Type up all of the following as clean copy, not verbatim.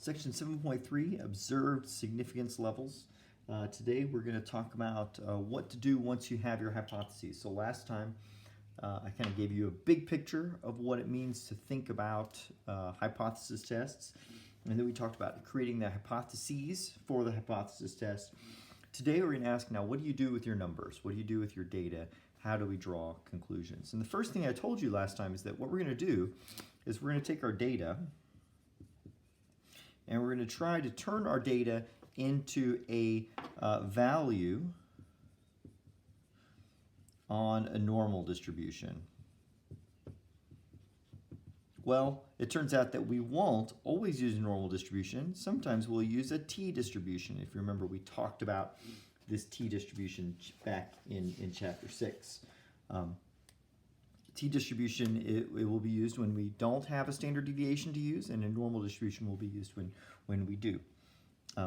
Section 7.3, observed significance levels. Today we're going to talk about what to do once you have your hypotheses. So last time I kind of gave you a big picture of what it means to think about hypothesis tests. And then we talked about creating the hypotheses for the hypothesis test. Today we're going to ask, now, what do you do with your numbers? What do you do with your data? How do we draw conclusions? And the first thing I told you last time is that what we're going to do is we're going to take our data and we're going to try to turn our data into a value on a normal distribution. Well, it turns out that we won't always use a normal distribution. Sometimes we'll use a t-distribution. If you remember, we talked about this t-distribution back in chapter 6. T-distribution, it will be used when we don't have a standard deviation to use, and a normal distribution will be used when we do.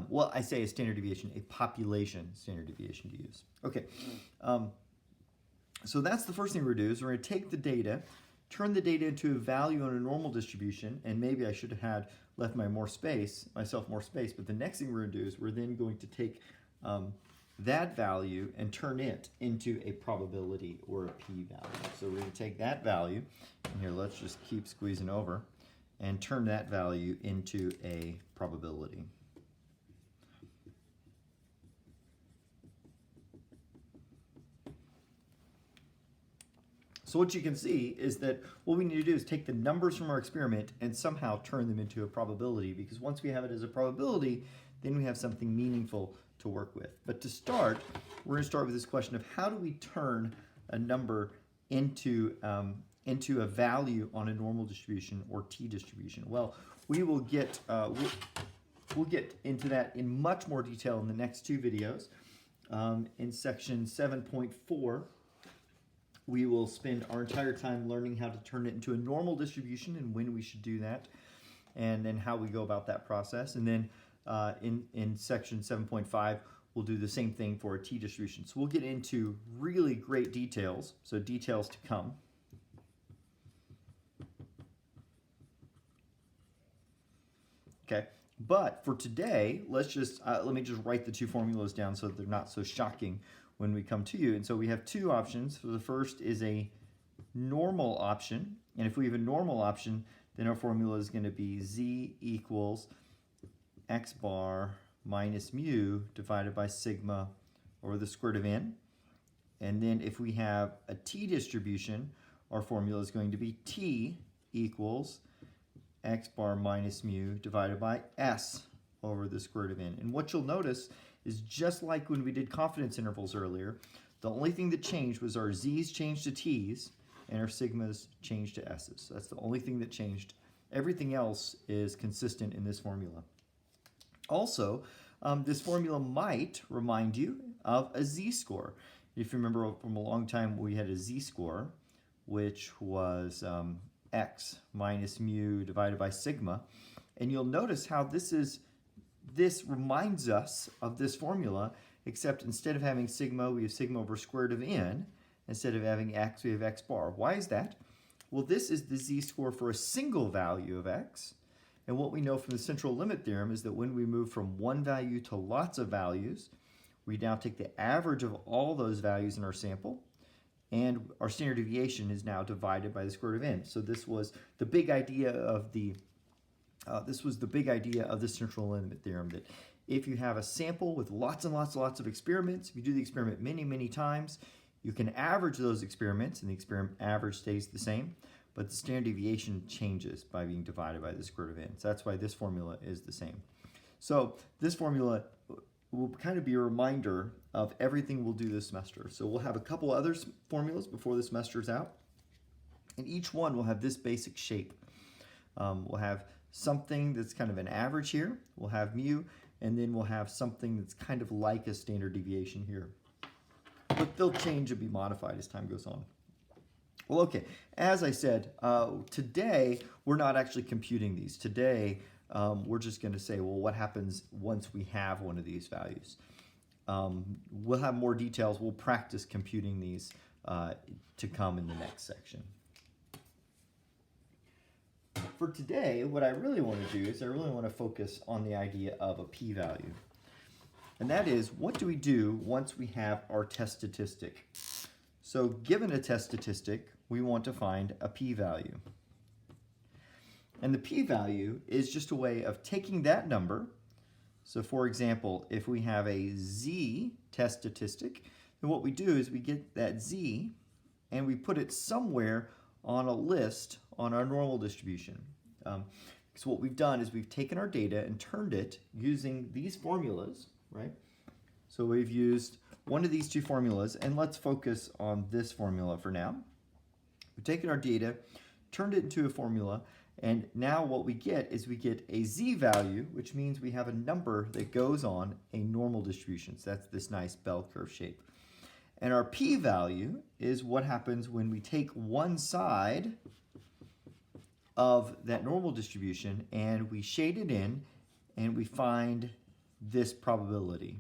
Well, I say a standard deviation, a population standard deviation to use. Okay, so that's the first thing we're going to do is we're going to take the data, turn the data into a value on a normal distribution, and maybe I should have had left myself more space, but the next thing we're going to do is we're then going to take that value and turn it into a probability or a p-value. So we're going to take that value, and here let's just keep squeezing over, and turn that value into a probability. So what you can see is that what we need to do is take the numbers from our experiment and somehow turn them into a probability, because once we have it as a probability, then we have something meaningful to work with. But to start, we're going to start with this question of how do we turn a number into a value on a normal distribution or t-distribution? Well, we will get we'll get into that in much more detail in the next two videos. In section 7.4, we will spend our entire time learning how to turn it into a normal distribution and when we should do that, and then how we go about that process. And then in section 7.5, we'll do the same thing for a t-distribution. So we'll get into really great details, so details to come. Okay, but for today, let me just write the two formulas down so that they're not so shocking when we come to you. And so we have two options. So the first is a normal option, and if we have a normal option, then our formula is going to be z equals x bar minus mu divided by sigma over the square root of n. And then if we have a t-distribution, our formula is going to be t equals x bar minus mu divided by s over the square root of n. And what you'll notice is, just like when we did confidence intervals earlier, the only thing that changed was our z's changed to t's and our sigmas changed to s's. That's the only thing that changed. Everything else is consistent in this formula. Also, this formula might remind you of a z-score. If you remember from a long time, we had a z-score, which was x minus mu divided by sigma. And you'll notice how this reminds us of this formula, except instead of having sigma, we have sigma over square root of n. Instead of having x, we have x bar. Why is that? Well, this is the z-score for a single value of x. And what we know from the central limit theorem is that when we move from one value to lots of values, we now take the average of all those values in our sample, and our standard deviation is now divided by the square root of n. So this was the big idea of the central limit theorem, that if you have a sample with lots and lots of experiments, if you do the experiment many times, you can average those experiments, and the experiment average stays the same, but the standard deviation changes by being divided by the square root of n. So that's why this formula is the same. So this formula will kind of be a reminder of everything we'll do this semester. So we'll have a couple other formulas before the semester's out, and each one will have this basic shape. We'll have something that's kind of an average here, we'll have mu, and then we'll have something that's kind of like a standard deviation here. But they'll change and be modified as time goes on. Well, okay, as I said, today we're not actually computing these. Today we're just going to say, well, what happens once we have one of these values? We'll have more details. We'll practice computing these to come in the next section. for today, what I really want to do is I really want to focus on the idea of a p-value. And that is, what do we do once we have our test statistic? So given a test statistic, we want to find a p-value. And the p-value is just a way of taking that number. So for example, if we have a z test statistic, then what we do is we get that z and we put it somewhere on a list on our normal distribution. So what we've done is we've taken our data and turned it using these formulas, right? So we've used one of these two formulas, and let's focus on this formula for now. We've taken our data, turned it into a formula, and now what we get is we get a z-value, which means we have a number that goes on a normal distribution. So that's this nice bell curve shape. And our p-value is what happens when we take one side of that normal distribution and we shade it in and we find this probability.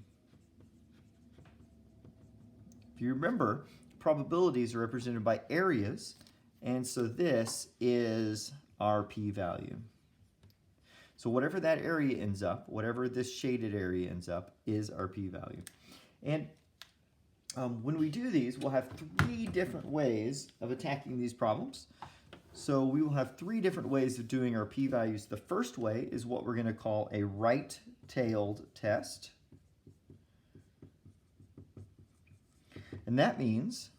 If you remember, probabilities are represented by areas, and so this is our p-value. So whatever that area ends up, whatever this shaded area ends up, is our p-value. And when we do these, we'll have three different ways of attacking these problems. So we will have three different ways of doing our p-values. The first way is what we're going to call a right-tailed test. And that means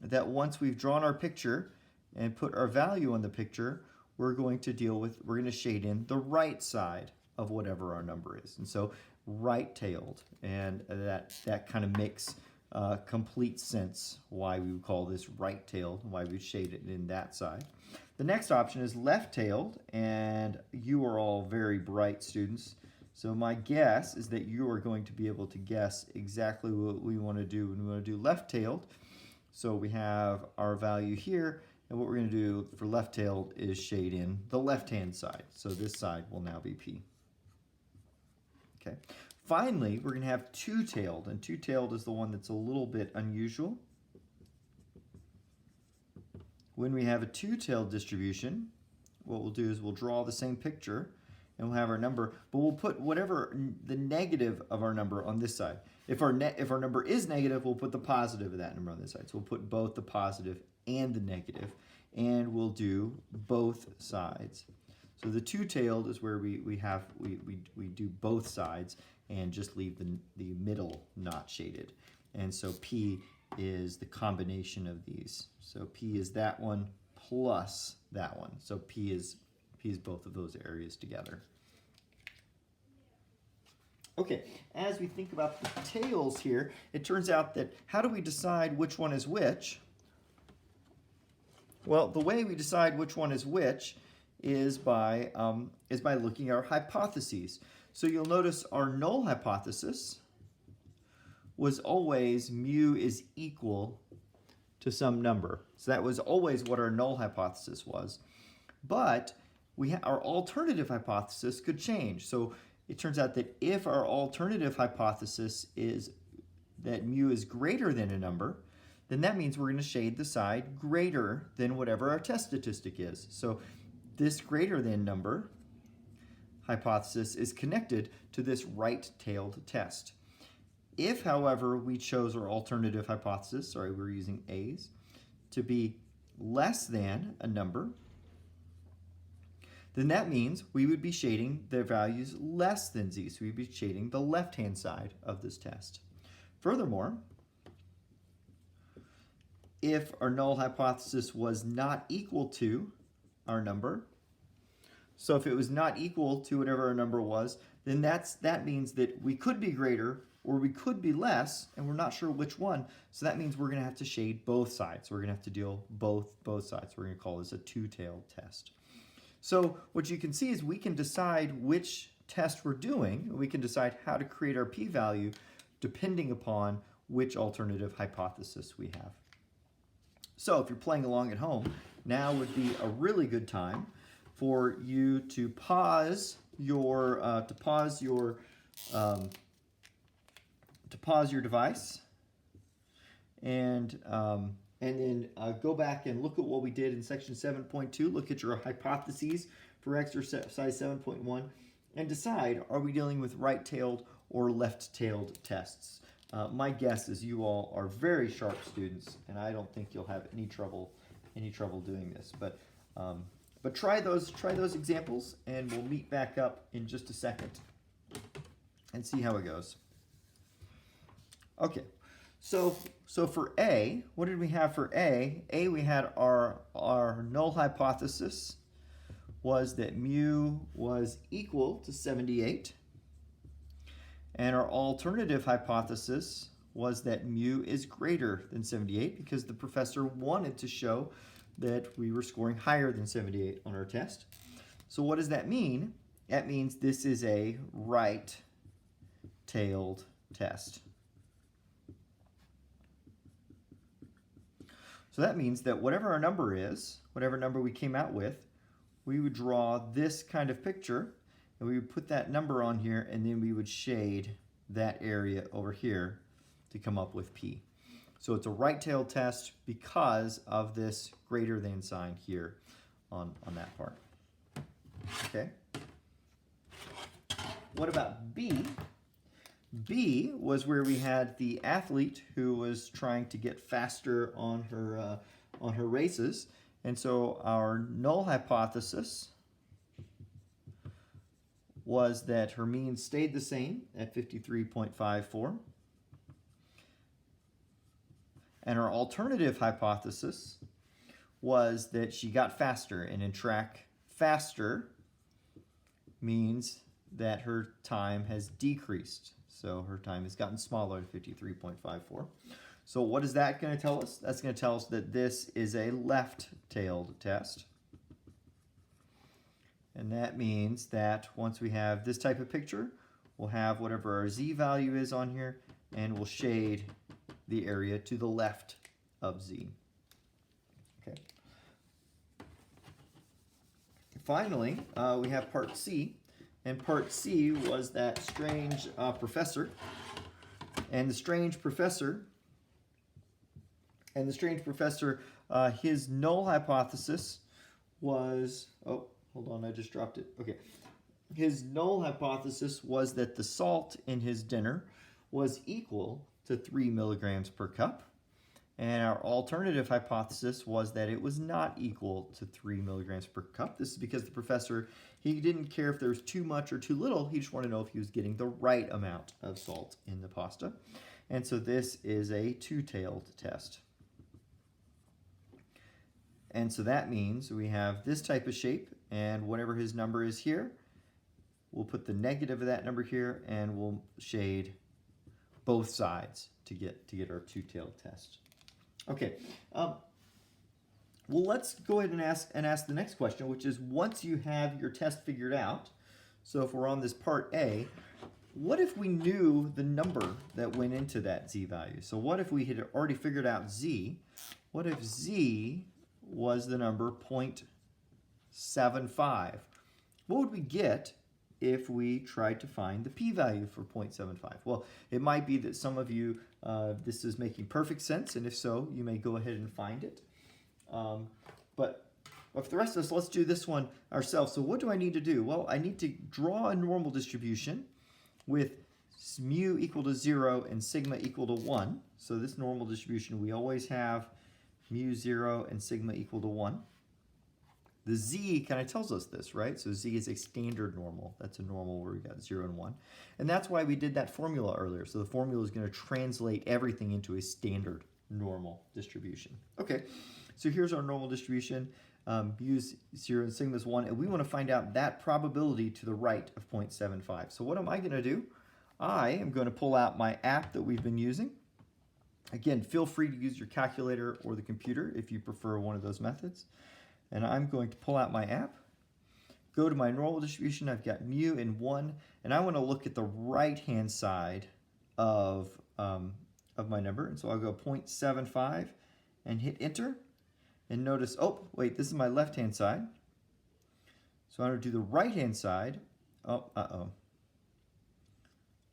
that once we've drawn our picture and put our value on the picture, we're going to shade in the right side of whatever our number is. And so right-tailed, and that kind of makes complete sense why we would call this right-tailed, why we shade it in that side. The next option is left-tailed, and you are all very bright students. So my guess is that you are going to be able to guess exactly what we want to do when we want to do left-tailed. So we have our value here, and what we're going to do for left-tailed is shade in the left-hand side. So this side will now be P. Okay. Finally, we're going to have two-tailed, and two-tailed is the one that's a little bit unusual. When we have a two-tailed distribution, what we'll do is we'll draw the same picture, and we'll have our number, but we'll put whatever the negative of our number on this side. If our number is negative, we'll put the positive of that number on this side. So we'll put both the positive and the negative, and we'll do both sides. So the two-tailed is where we do both sides and just leave the middle not shaded. And so P is the combination of these. So P is that one plus that one. So P is both of those areas together. Okay, as we think about the tails here, it turns out that how do we decide which one is which? Well, the way we decide which one is which is by looking at our hypotheses. So you'll notice our null hypothesis was always mu is equal to some number. So that was always what our null hypothesis was. But our alternative hypothesis could change. So it turns out that if our alternative hypothesis is that mu is greater than a number, then that means we're going to shade the side greater than whatever our test statistic is. So this greater than number hypothesis is connected to this right-tailed test. If, however, we chose our alternative hypothesis, we're using A's, to be less than a number, then that means we would be shading the values less than z. So we'd be shading the left-hand side of this test. Furthermore, if our null hypothesis was not equal to our number, so if it was not equal to whatever our number was, then that means that we could be greater or we could be less, and we're not sure which one. So that means we're going to have to shade both sides. We're going to have to deal both sides. We're going to call this a two-tailed test. So what you can see is we can decide which test we're doing. We can decide how to create our p-value depending upon which alternative hypothesis we have. So if you're playing along at home, now would be a really good time for you to pause your device and then go back and look at what we did in section 7.2. Look at your hypotheses for exercise 7.1 and decide, are we dealing with right-tailed or left-tailed tests? My guess is you all are very sharp students, and I don't think you'll have any trouble doing this. But try those examples, and we'll meet back up in just a second and see how it goes. Okay, so for A, what did we have for A? A, we had our null hypothesis was that mu was equal to 78. And our alternative hypothesis was that mu is greater than 78 because the professor wanted to show that we were scoring higher than 78 on our test. So what does that mean? That means this is a right-tailed test. So that means that whatever our number is, whatever number we came out with, we would draw this kind of picture, and we would put that number on here, and then we would shade that area over here to come up with P. So it's a right-tailed test because of this greater than sign here on that part. Okay. What about B? B was where we had the athlete who was trying to get faster on her races. And so our null hypothesis was that her mean stayed the same at 53.54. And our alternative hypothesis was that she got faster. And in track, faster means that her time has decreased. So her time has gotten smaller to 53.54. So what is that going to tell us? That's going to tell us that this is a left-tailed test. And that means that once we have this type of picture, we'll have whatever our z value is on here, and we'll shade the area to the left of z. Okay. Finally, we have part C. And part C was that strange professor. And the strange professor, his null hypothesis was, oh, hold on, I just dropped it. Okay. His null hypothesis was that the salt in his dinner was equal to 3 milligrams per cup. And our alternative hypothesis was that it was not equal to 3 milligrams per cup. This is because the professor, he didn't care if there was too much or too little. He just wanted to know if he was getting the right amount of salt in the pasta. And so this is a two-tailed test. And so that means we have this type of shape, and whatever his number is here, we'll put the negative of that number here, and we'll shade both sides to get our two-tailed test. Okay, well, let's go ahead and ask the next question, which is, once you have your test figured out, so if we're on this part A, what if we knew the number that went into that z value? So what if we had already figured out z? What if z was the number 0.75? What would we get if we tried to find the p-value for 0.75? Well, it might be that some of you, this is making perfect sense, and if so, you may go ahead and find it. But for the rest of us, let's do this one ourselves. So what do I need to do? Well, I need to draw a normal distribution with mu equal to 0 and sigma equal to 1. So this normal distribution, we always have mu 0 and sigma equal to 1. The z kind of tells us this, right? So z is a standard normal. That's a normal where we got 0 and 1. And that's why we did that formula earlier. So the formula is going to translate everything into a standard normal distribution. Okay, so here's our normal distribution. Mu is 0 and sigma is 1. And we want to find out that probability to the right of 0.75. So what am I going to do? I am going to pull out my app that we've been using. Again, feel free to use your calculator or the computer if you prefer one of those methods. And I'm going to pull out my app, go to my normal distribution. I've got mu in 1, and I want to look at the right-hand side of my number. And so I'll go 0.75 and hit enter. And notice, oh, wait, this is my left-hand side. So I'm going to do the right-hand side. Oh,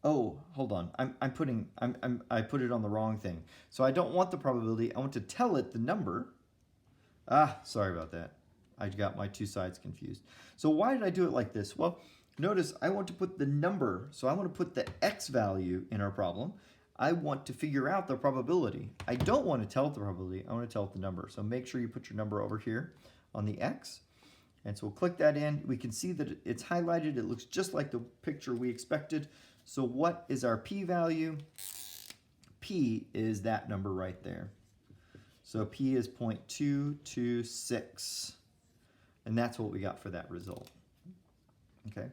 Oh, hold on. I put it on the wrong thing. So I don't want the probability. I want to tell it the number. Ah, sorry about that. I got my two sides confused. So why did I do it like this? Well, notice I want to put the number, so I want to put the x value in our problem. I want to figure out the probability. I don't want to tell it the probability, I want to tell it the number. So make sure you put your number over here on the x. And so we'll click that in. We can see that it's highlighted. It looks just like the picture we expected. So what is our p-value? P is that number right there. So P is 0.226. And that's what we got for that result. Okay,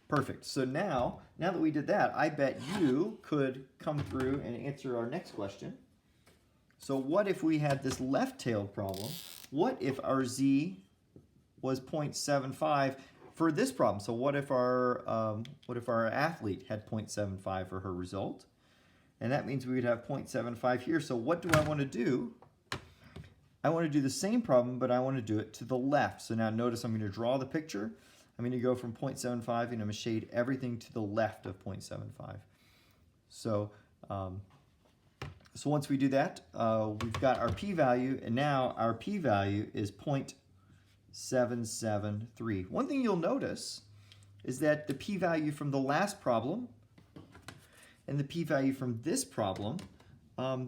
perfect. So now that we did that, I bet you could come through and answer our next question. So what if we had this left-tailed problem? What if our Z was 0.75 for this problem? So what if our athlete had 0.75 for her result? And that means we would have 0.75 here. So what do I want to do? I want to do the same problem, but I want to do it to the left. So now notice I'm going to draw the picture. I'm going to go from 0.75 and I'm going to shade everything to the left of 0.75. So, so once we do that, we've got our p-value, and now our p-value is 0.773. One thing you'll notice is that the p-value from the last problem and the p-value from this problem,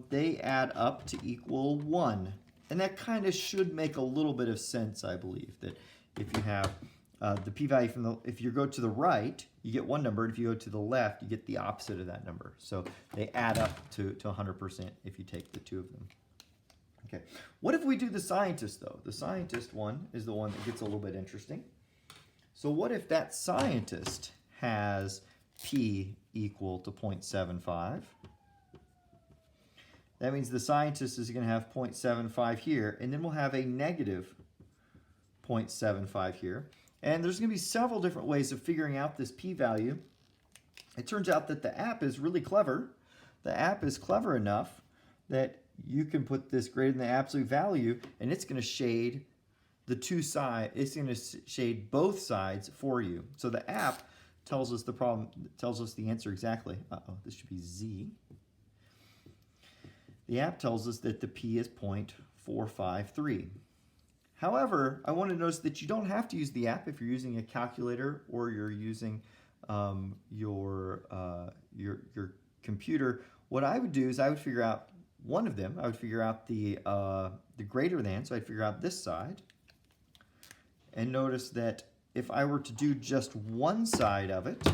they add up to equal 1. And that kind of should make a little bit of sense, I believe, that if you have the p-value from the, if you go to the right, you get one number, and if you go to the left, you get the opposite of that number. So they add up to 100% if you take the two of them. Okay, what if we do the scientist, though? The scientist one is the one that gets a little bit interesting. So what if that scientist has p equal to 0.75? That means the scientist is going to have 0.75 here, and then we'll have a negative 0.75 here. And there's going to be several different ways of figuring out this p-value. It turns out that the app is really clever. The app is clever enough that you can put this greater than the absolute value, and it's going to shade the two sides. It's going to shade both sides for you. So the app tells us the problem, tells us the answer exactly. This should be Z. The app tells us that the P is 0.453. However, I want to notice that you don't have to use the app if you're using a calculator or you're using your computer. What I would do is I would figure out one of them. I would figure out the greater than, so I'd figure out this side. And notice that if I were to do just one side of it,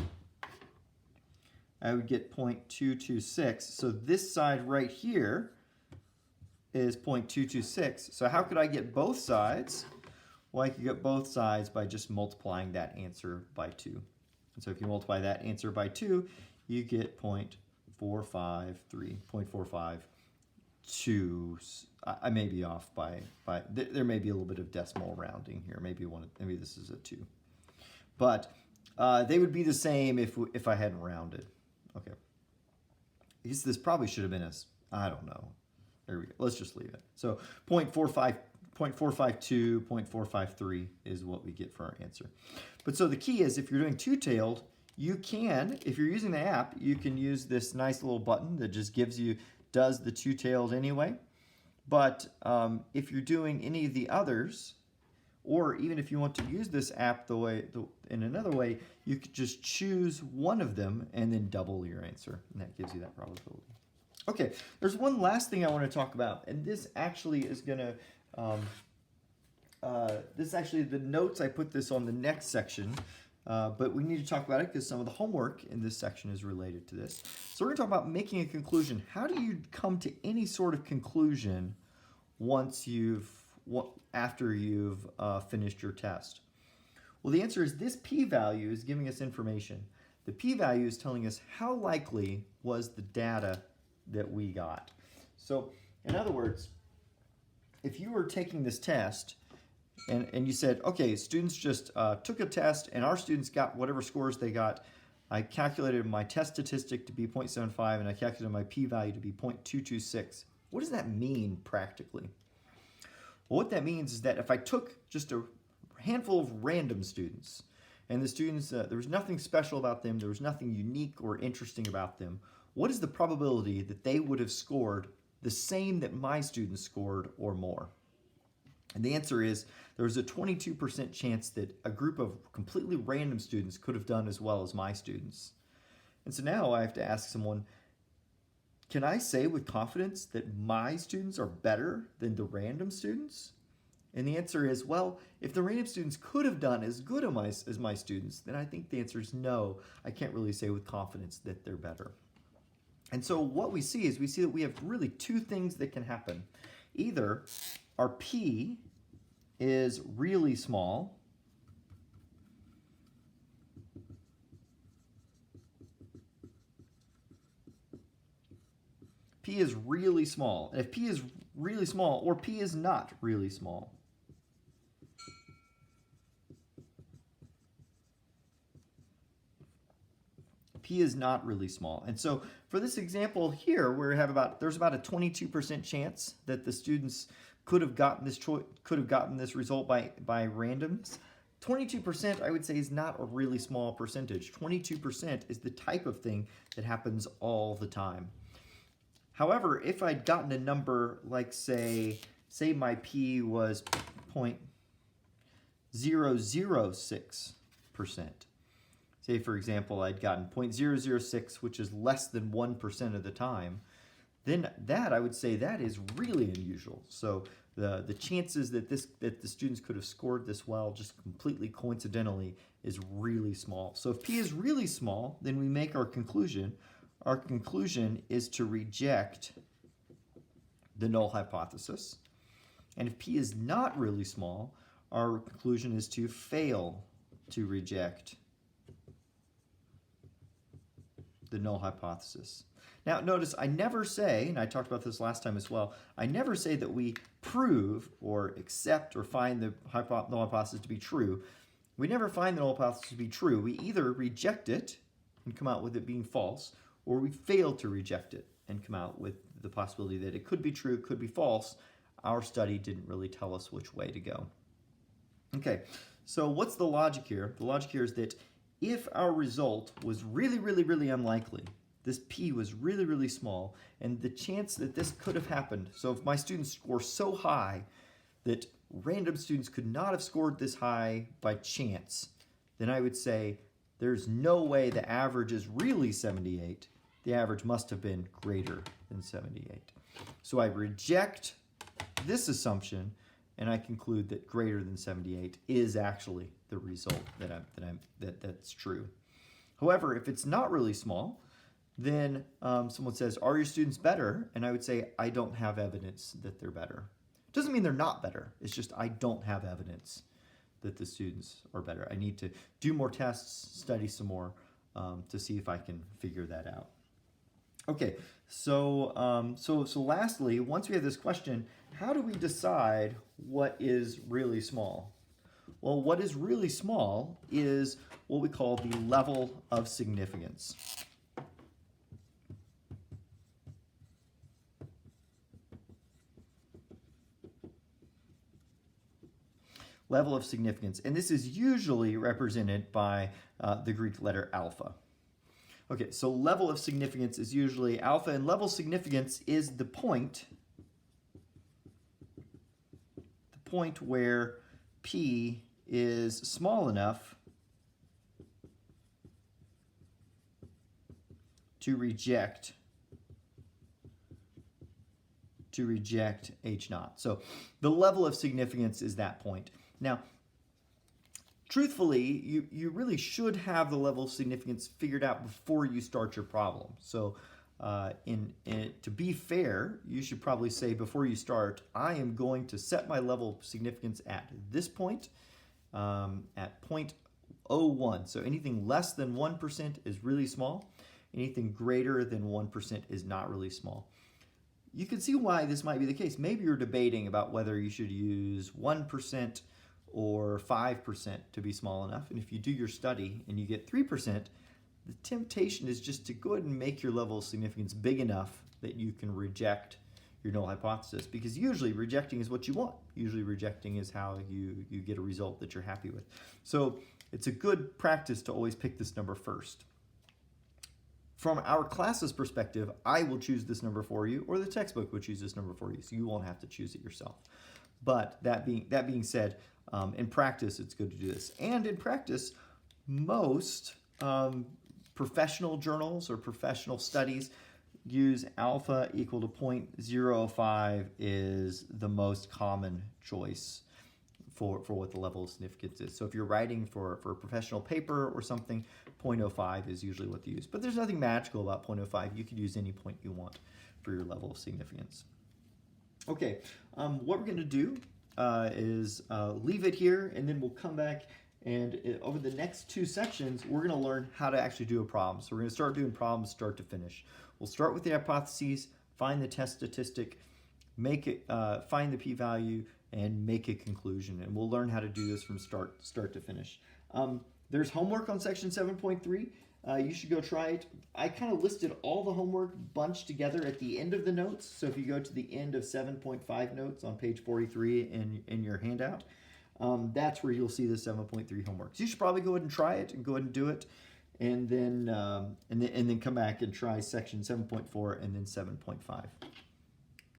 I would get 0.226. So this side right here is 0.226. So how could I get both sides? Well, I could get both sides by just multiplying that answer by 2. And so if you multiply that answer by 2, you get 0.453, 0.452. I may be off by there may be a little bit of decimal rounding here. Maybe this is a 2. But they would be the same if I hadn't rounded. Okay. I guess this probably should have been I don't know. There we go. Let's just leave it. So 0.45, 0.452, 0.453 is what we get for our answer. But so the key is if you're doing two-tailed, you can, if you're using the app, you can use this nice little button that just does the two-tailed anyway. But if you're doing any of the others, or even if you want to use this app in another way, you could just choose one of them and then double your answer, and that gives you that probability. Okay, there's one last thing I want to talk about, and this actually is going to, this is actually the notes. I put this on the next section, but we need to talk about it because some of the homework in this section is related to this. So we're going to talk about making a conclusion. How do you come to any sort of conclusion after you've finished your test? Well, the answer is this p-value is giving us information. The p-value is telling us how likely was the data that we got. So, in other words, if you were taking this test and you said, okay, students just took a test and our students got whatever scores they got, I calculated my test statistic to be 0.75 and I calculated my p-value to be 0.226. What does that mean practically? Well, what that means is that if I took just a handful of random students, and the students, there was nothing special about them, there was nothing unique or interesting about them, what is the probability that they would have scored the same that my students scored or more? And the answer is there was a 22% chance that a group of completely random students could have done as well as my students. And so now I have to ask someone, can I say with confidence that my students are better than the random students? And the answer is, well, if the random students could have done as good as my students, then I think the answer is no. I can't really say with confidence that they're better. And so what we see is that we have really two things that can happen. Either our P is really small, P is really small. And if P is really small, or P is not really small, P is not really small. And so for this example here, where we have there's about a 22% chance that the students could have gotten this result by randoms. 22% I would say is not a really small percentage. 22% is the type of thing that happens all the time. However, if I'd gotten a number like say my P was 0.006%. Say, for example, I'd gotten 0.006, which is less than 1% of the time, then that, I would say, that is really unusual. So the chances that the students could have scored this well just completely coincidentally is really small. So if P is really small, then we make our conclusion. Our conclusion is to reject the null hypothesis. And if P is not really small, our conclusion is to fail to reject the null hypothesis. Now notice I never say, and I talked about this last time as well, I never say that we prove or accept or find the null hypothesis to be true. We never find the null hypothesis to be true. We either reject it and come out with it being false, or we fail to reject it and come out with the possibility that it could be true, it could be false. Our study didn't really tell us which way to go. Okay, so what's the logic here? The logic here is that if our result was really, really, really unlikely, this P was really, really small, and the chance that this could have happened, so if my students score so high that random students could not have scored this high by chance, then I would say there's no way the average is really 78. The average must have been greater than 78. So I reject this assumption, and I conclude that greater than 78 is actually the result that's true. However, if it's not really small, then someone says, are your students better? And I would say, I don't have evidence that they're better. Doesn't mean they're not better. It's just I don't have evidence that the students are better. I need to do more tests, study some more to see if I can figure that out. Okay, so lastly, once we have this question, how do we decide what is really small? Well, what is really small is what we call the level of significance. Level of significance, and this is usually represented by the Greek letter alpha. Okay, so level of significance is usually alpha, and level significance is the point where P is small enough to reject H naught. So the level of significance is that point. Now, truthfully, you really should have the level of significance figured out before you start your problem. So to be fair, you should probably say before you start, I am going to set my level of significance at this point, at 0.01. So anything less than 1% is really small. Anything greater than 1% is not really small. You can see why this might be the case. Maybe you're debating about whether you should use 1% or 5% to be small enough. And if you do your study and you get 3%, the temptation is just to go ahead and make your level of significance big enough that you can reject your null hypothesis, because usually rejecting is what you want. Usually rejecting is how you get a result that you're happy with. So it's a good practice to always pick this number first. From our class's perspective, I will choose this number for you, or the textbook will choose this number for you, so you won't have to choose it yourself. But that being said, in practice, it's good to do this. And in practice, most professional journals or professional studies use alpha equal to 0.05 is the most common choice for what the level of significance is. So if you're writing for a professional paper or something, 0.05 is usually what they use. But there's nothing magical about 0.05. You could use any point you want for your level of significance. Okay, what we're going to do is leave it here, and then we'll come back, and over the next 2 sections, we're going to learn how to actually do a problem. So we're going to start doing problems start to finish. We'll start with the hypotheses, find the test statistic, make it, find the p-value, and make a conclusion. And we'll learn how to do this from start to finish. There's homework on section 7.3. You should go try it. I kind of listed all the homework bunched together at the end of the notes. So if you go to the end of 7.5 notes on page 43 in your handout, that's where you'll see the 7.3 homework. So you should probably go ahead and try it and go ahead and do it, and then come back and try section 7.4 and then 7.5.